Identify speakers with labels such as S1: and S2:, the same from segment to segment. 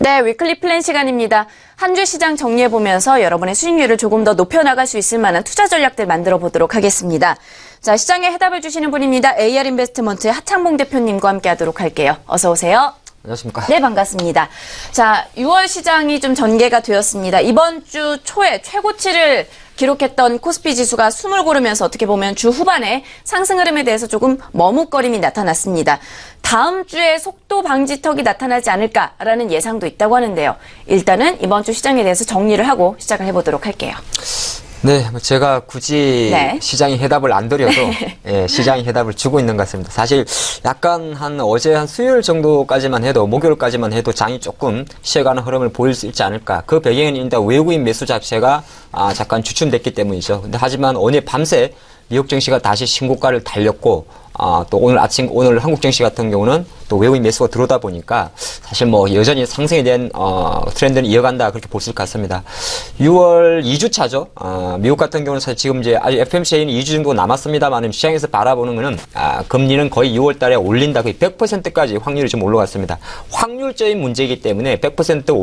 S1: 네, 위클리 플랜 시간입니다. 한 주 시장 정리해보면서 여러분의 수익률을 조금 더 높여나갈 수 있을 만한 투자 전략들 만들어 보도록 하겠습니다. 자, 시장에 해답을 주시는 분입니다. AR인베스트먼트의 하창봉 대표님과 함께 하도록 할게요. 어서 오세요.
S2: 안녕하십니까.
S1: 네, 반갑습니다. 자, 6월 시장이 좀 전개가 되었습니다. 이번 주 초에 최고치를 기록했던 코스피 지수가 숨을 고르면서 어떻게 보면 주 후반에 상승 흐름에 대해서 조금 머뭇거림이 나타났습니다. 다음 주에 속도 방지턱이 나타나지 않을까라는 예상도 있다고 하는데요. 일단은 이번 주 시장에 대해서 정리를 하고 시작을 해보도록 할게요.
S2: 네, 제가 굳이
S1: 네.
S2: 시장이 해답을 안 드려도 예, 시장이 해답을 주고 있는 것 같습니다. 사실 약간 어제 한 수요일 정도까지만 해도 목요일까지만 해도 장이 조금 쉬어가는 흐름을 보일 수 있지 않을까. 그 배경에는 일단 외국인 매수 자체가 잠깐 주춤됐기 때문이죠. 근데 하지만 오늘 밤새 미국 증시가 다시 신고가를 달렸고 또 오늘 한국 증시 같은 경우는 또 외국인 매수가 들어오다 보니까 사실 여전히 상승에 대한 트렌드는 이어간다 그렇게 볼 수 있을 것 같습니다. 6월 2주차죠. 미국 같은 경우는 사실 지금 이제 아직 FOMC는 2주 정도 남았습니다만 시장에서 바라보는 거는 금리는 거의 6월 달에 올린다. 거의 100%까지 확률이 좀 올라갔습니다. 확률적인 문제이기 때문에 100%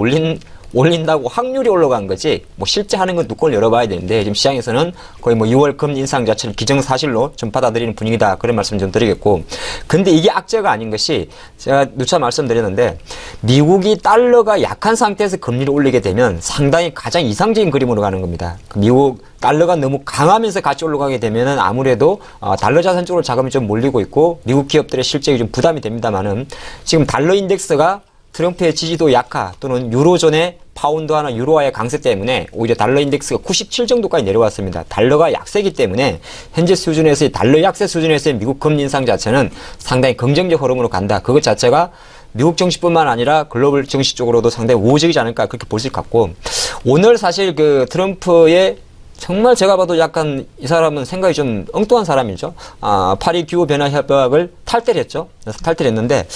S2: 올린다고 확률이 올라간 거지 실제 하는 건 뚜껑을 열어봐야 되는데 지금 시장에서는 거의 6월 금리 인상 자체를 기정사실로 좀 받아들이는 분위기다 그런 말씀 좀 드리겠고, 근데 이게 악재가 아닌 것이 제가 누차 말씀드렸는데 미국이 달러가 약한 상태에서 금리를 올리게 되면 상당히 가장 이상적인 그림으로 가는 겁니다. 미국 달러가 너무 강하면서 같이 올라가게 되면은 아무래도 달러 자산 쪽으로 자금이 좀 몰리고 있고 미국 기업들의 실적이 좀 부담이 됩니다만은 지금 달러 인덱스가 트럼프의 지지도 약화 또는 유로존의 파운드화나 유로화의 강세 때문에 오히려 달러 인덱스가 97 정도까지 내려왔습니다. 달러가 약세이기 때문에 현재 수준에서의 달러 약세 수준에서의 미국 금리 인상 자체는 상당히 긍정적 흐름으로 간다. 그것 자체가 미국 정치뿐만 아니라 글로벌 정치 쪽으로도 상당히 우호적이지 않을까 그렇게 볼 수 있을 것 같고, 오늘 사실 그 트럼프의 정말 제가 봐도 약간 이 사람은 생각이 좀 엉뚱한 사람이죠. 파리 기후 변화 협약을 탈퇴를 했죠. 그래서 탈퇴를 했는데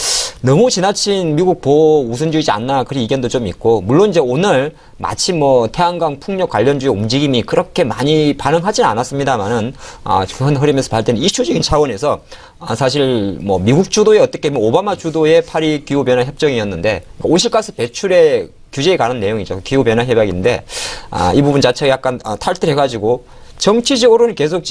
S2: 너무 지나친 미국 보호 우선주의지 않나 그런 의견도 좀 있고, 물론 이제 오늘 마치 태양광 풍력 관련주의 움직임이 그렇게 많이 반응하지는 않았습니다만은 현 흐름에서 발전된 이슈적인 차원에서 사실 미국 주도의 어떻게 보면 오바마 주도의 파리 기후 변화 협정이었는데 온실가스 배출의 규제에 관한 내용이죠. 기후변화 협약인데 이 부분 자체가 약간 탈퇴를 해가지고 정치적으로는 계속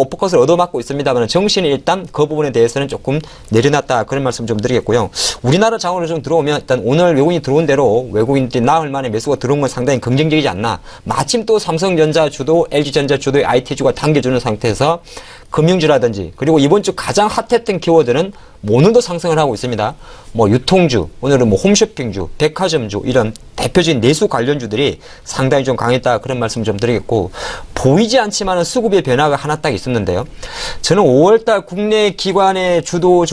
S2: 오퍼컷을 얻어맞고 있습니다만 정신이 일단 그 부분에 대해서는 조금 내려놨다 그런 말씀 좀 드리겠고요. 우리나라 자원으로 좀 들어오면 일단 오늘 외국인이 들어온 대로 외국인들이 나흘 만에 매수가 들어온 건 상당히 긍정적이지 않나. 마침 또 삼성전자 주도, LG전자 주도의 IT주가 당겨주는 상태에서 금융주라든지 그리고 이번 주 가장 핫했던 키워드는 오늘도 상승을 하고 있습니다. 유통주, 오늘은 홈쇼핑주, 백화점주 이런 대표적인 내수 관련주들이 상당히 좀 강했다 그런 말씀 좀 드리겠고, 보이지 않지만은 수급의 변화가 하나 딱 있었는데요. 저는 5월달 국내 기관의 주도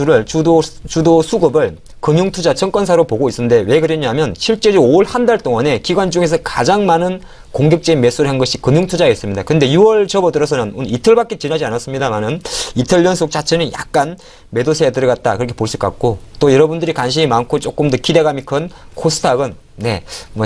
S2: 수급을 금융투자 증권사로 보고 있었는데 왜 그랬냐면 실제로 5월 한 달 동안에 기관 중에서 가장 많은 공격적인 매수를 한 것이 금융투자였습니다. 근데 6월 접어들어서는 이틀밖에 지나지 않았습니다만은 이틀 연속 자체는 약간 매도세에 들어갔다 그렇게 볼 수 있을 것 같고, 또 여러분들이 관심이 많고 조금 더 기대감이 큰 코스닥은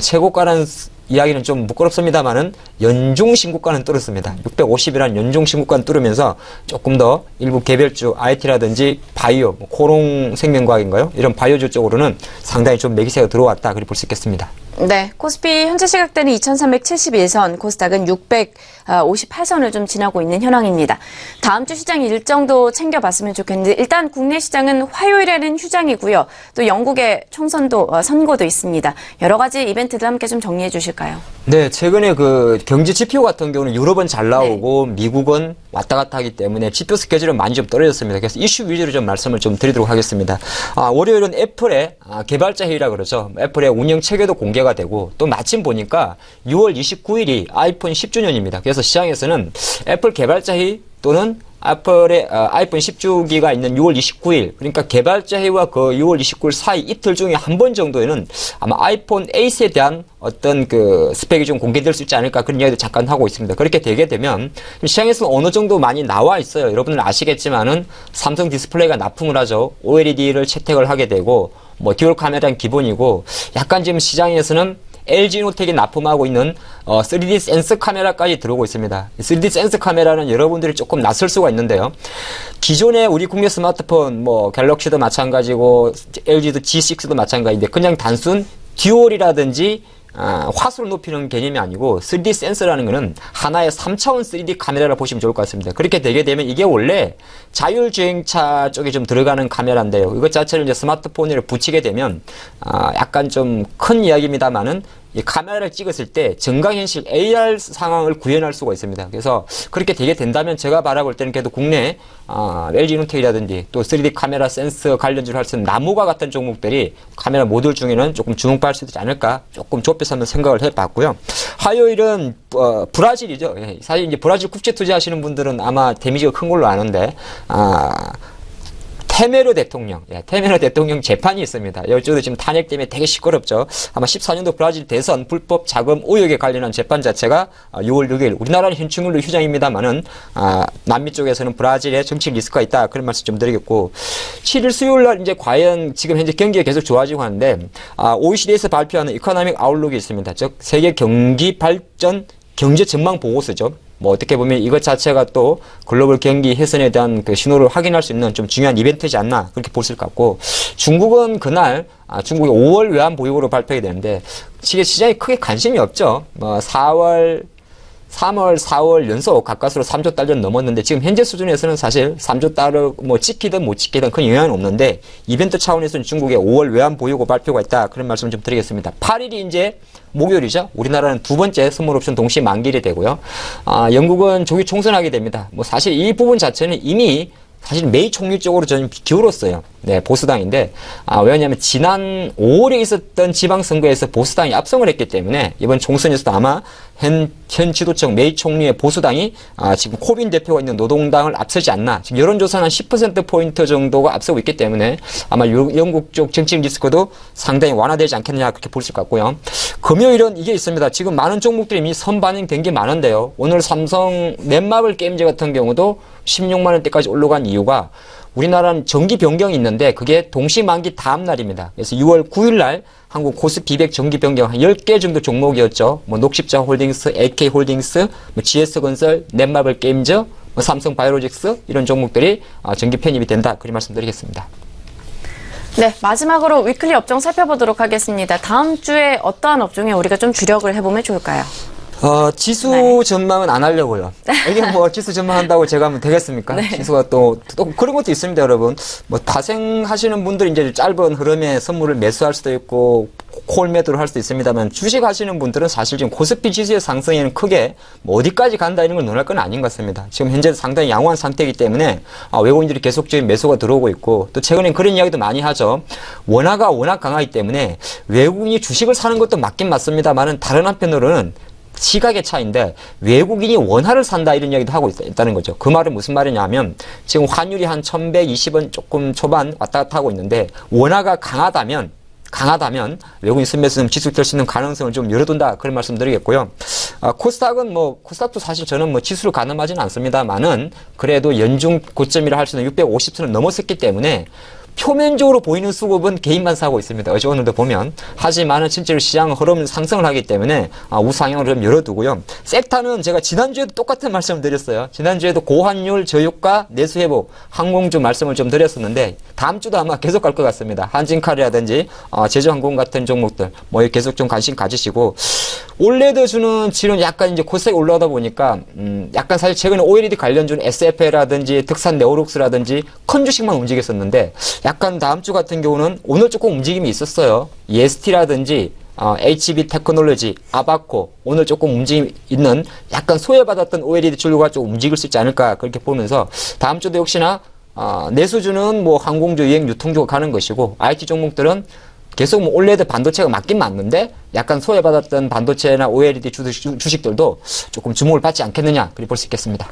S2: 최고가라는 이야기는 좀 부끄럽습니다만은 연중 신고가는 뚫었습니다. 650이라는 연중 신고가는 뚫으면서 조금 더 일부 개별주 IT라든지 바이오, 코롱 생명과학인가요? 이런 바이오주 쪽으로는 상당히 좀 매기세가 들어왔다 그렇게 볼 수 있겠습니다.
S1: 네, 코스피 현재 시각대는 2371선, 코스닥은 658선을 좀 지나고 있는 현황입니다. 다음 주 시장 일정도 챙겨봤으면 좋겠는데 일단 국내 시장은 화요일에는 휴장이고요. 또 영국의 총선도 선거도 있습니다. 여러 가지 이벤트들 함께 좀 정리해 주실까요?
S2: 네, 최근에 그 경제 지표 같은 경우는 유럽은 잘 나오고 미국은 왔다 갔다 하기 때문에 지표 스케줄은 많이 좀 떨어졌습니다. 그래서 이슈 위주로 좀 말씀을 좀 드리도록 하겠습니다. 월요일은 애플의 개발자 회의라 그러죠. 애플의 운영 체계도 공개가 되고, 또 마침 보니까 6월 29일이 아이폰 10주년입니다. 그래서 시장에서는 애플 개발자 회의 또는 애플의 아이폰 10주기가 있는 6월 29일, 그러니까 개발자 회의와 그 6월 29일 사이 이틀 중에 한 번 정도에는 아마 아이폰 8에 대한 어떤 그 스펙이 좀 공개될 수 있지 않을까 그런 이야기도 잠깐 하고 있습니다. 그렇게 되게 되면 시장에서는 어느 정도 많이 나와 있어요. 여러분들 아시겠지만은 삼성 디스플레이가 납품을 하죠. OLED를 채택을 하게 되고 듀얼 카메라는 기본이고, 약간 지금 시장에서는 LG노텍이 납품하고 있는 3D 센서 카메라까지 들어오고 있습니다. 3D 센서 카메라는 여러분들이 조금 낯설 수가 있는데요. 기존의 우리 국내 스마트폰 갤럭시도 마찬가지고 LG도 G6도 마찬가지인데 그냥 단순 듀얼이라든지 화소를 높이는 개념이 아니고 3D 센서라는 거는 하나의 3차원 3D 카메라라 보시면 좋을 것 같습니다. 그렇게 되게 되면 이게 원래 자율주행차 쪽에 좀 들어가는 카메라인데요. 이것 자체를 이제 스마트폰에 붙이게 되면 약간 좀 큰 이야기입니다만은 이 카메라를 찍었을 때 증강현실 AR 상황을 구현할 수가 있습니다. 그래서 그렇게 되게 된다면 제가 바라볼 때는 그래도 국내 LG이노텍이라든지 또 3D 카메라 센서 관련주를 할 수 있는 나무가 같은 종목들이 카메라 모듈 중에는 조금 주목받을 수 있지 않을까 조금 좁혀서 한번 생각을 해봤고요. 화요일은 브라질이죠. 예, 사실 이제 브라질 국제 투자하시는 분들은 아마 데미지가 큰 걸로 아는데 테메로 대통령 재판이 있습니다. 이쪽도 지금 탄핵 때문에 되게 시끄럽죠. 아마 14년도 브라질 대선 불법 자금 의혹에 관련한 재판 자체가 6월 6일 우리나라는 현충일로 휴장입니다만은 남미 쪽에서는 브라질에 정치 리스크가 있다 그런 말씀 좀 드리겠고 7일 수요일 날 이제 과연 지금 현재 경기가 계속 좋아지고 하는데 OECD에서 발표하는 이코노믹 아웃룩이 있습니다. 즉 세계 경기 발전 경제 전망 보고서죠. 뭐 어떻게 보면 이것 자체가 또 글로벌 경기 개선에 대한 그 신호를 확인할 수 있는 좀 중요한 이벤트지 않나 그렇게 볼 수 있을 것 같고 중국은 그날 중국이 5월 외환 보유고로 발표가 되는데 시장에 크게 관심이 없죠. 뭐 3월, 4월 연속 가까스로 3조 달러 넘었는데 지금 현재 수준에서는 사실 3조 달러 뭐 찍히든 못 찍히든 큰 영향은 없는데 이벤트 차원에서는 중국의 5월 외환 보유고 발표가 있다 그런 말씀 좀 드리겠습니다. 8일이 이제 목요일이죠. 우리나라는 두 번째 선물 옵션 동시 만기일이 되고요. 영국은 조기 총선하게 됩니다. 뭐 사실 이 부분 자체는 이미 사실 메이 총리 쪽으로 저는 기울었어요. 네, 보수당인데 왜냐하면 지난 5월에 있었던 지방선거에서 보수당이 압승을 했기 때문에 이번 총선에서도 아마 현 지도층 메이 총리의 보수당이 지금 코빈 대표가 있는 노동당을 앞서지 않나. 지금 여론조사는 한 10%포인트 정도가 앞서고 있기 때문에 아마 영국 쪽 정치 리스크도 상당히 완화되지 않겠느냐 그렇게 볼 수 있을 것 같고요. 금요일은 이게 있습니다. 지금 많은 종목들이 이미 선반영된 게 많은데요. 오늘 삼성 넷마블 게임즈 같은 경우도 16만 원대까지 올라간 이유가 우리나라는 정기 변경이 있는데 그게 동시 만기 다음 날입니다. 그래서 6월 9일 날 한국 코스피 200 정기 변경 한 10개 정도 종목이었죠. 뭐 녹십자 홀딩스, AK 홀딩스, 뭐 GS건설, 넷마블 게임즈, 뭐 삼성 바이오로직스 이런 종목들이 정기 편입이 된다. 그리 말씀드리겠습니다.
S1: 네, 마지막으로 위클리 업종 살펴보도록 하겠습니다. 다음 주에 어떠한 업종에 우리가 좀 주력을 해보면 좋을까요?
S2: 지수
S1: 네.
S2: 전망은 안 하려고요. 이게 뭐 지수 전망한다고 제가 하면 되겠습니까?
S1: 네.
S2: 지수가 또 그런 것도 있습니다, 여러분. 뭐 타생하시는 분들이 이제 짧은 흐름에 선물을 매수할 수도 있고 콜 매도를 할 수도 있습니다만 주식 하시는 분들은 사실 지금 코스피 지수의 상승에는 크게 뭐 어디까지 간다 이런 걸 논할 건 아닌 것 같습니다. 지금 현재 상당히 양호한 상태이기 때문에 외국인들이 계속적인 매수가 들어오고 있고 또 최근엔 그런 이야기도 많이 하죠. 원화가 워낙 강하기 때문에 외국인이 주식을 사는 것도 맞긴 맞습니다만은 다른 한편으로는 시각의 차이인데 외국인이 원화를 산다 이런 이야기도 하고 있다는 거죠. 그 말은 무슨 말이냐면 지금 환율이 한 1120원 조금 초반 왔다 갔다 하고 있는데 원화가 강하다면 외국인 순매수는 지속될 수 있는 가능성을 좀 열어둔다 그런 말씀 드리겠고요. 코스닥은 코스닥도 사실 저는 지수를 가늠하지는 않습니다만은 그래도 연중 고점이라 할 수 있는 650선을 넘었었기 때문에 표면적으로 보이는 수급은 개인만 사고 있습니다. 어제 오늘도 보면. 하지만은 실제로 시장 흐름은 상승을 하기 때문에 우상향을 좀 열어두고요. 섹터는 제가 지난주에도 똑같은 말씀을 드렸어요. 지난주에도 고환율, 저유가, 내수회복, 항공주 말씀을 좀 드렸었는데 다음 주도 아마 계속 갈 것 같습니다. 한진칼이라든지 제주항공 같은 종목들 계속 좀 관심 가지시고 올레드 주는 지금 약간 이제 코스닥이 올라오다 보니까 약간 사실 최근에 OLED 관련주는 SF라든지 득산 네오룩스라든지 큰 주식만 움직였었는데 약간 다음 주 같은 경우는 오늘 조금 움직임이 있었어요. EST라든지 HB 테크놀로지, 아바코 오늘 조금 움직임 있는 약간 소외받았던 OLED 주류가 좀 움직일 수 있지 않을까 그렇게 보면서 다음 주도 역시나 내수주는 항공주, 여행, 유통주가 가는 것이고 IT 종목들은 계속 올레드 반도체가 맞긴 맞는데 약간 소외받았던 반도체나 OLED 주식들도 조금 주목을 받지 않겠느냐 그렇게 볼 수 있겠습니다.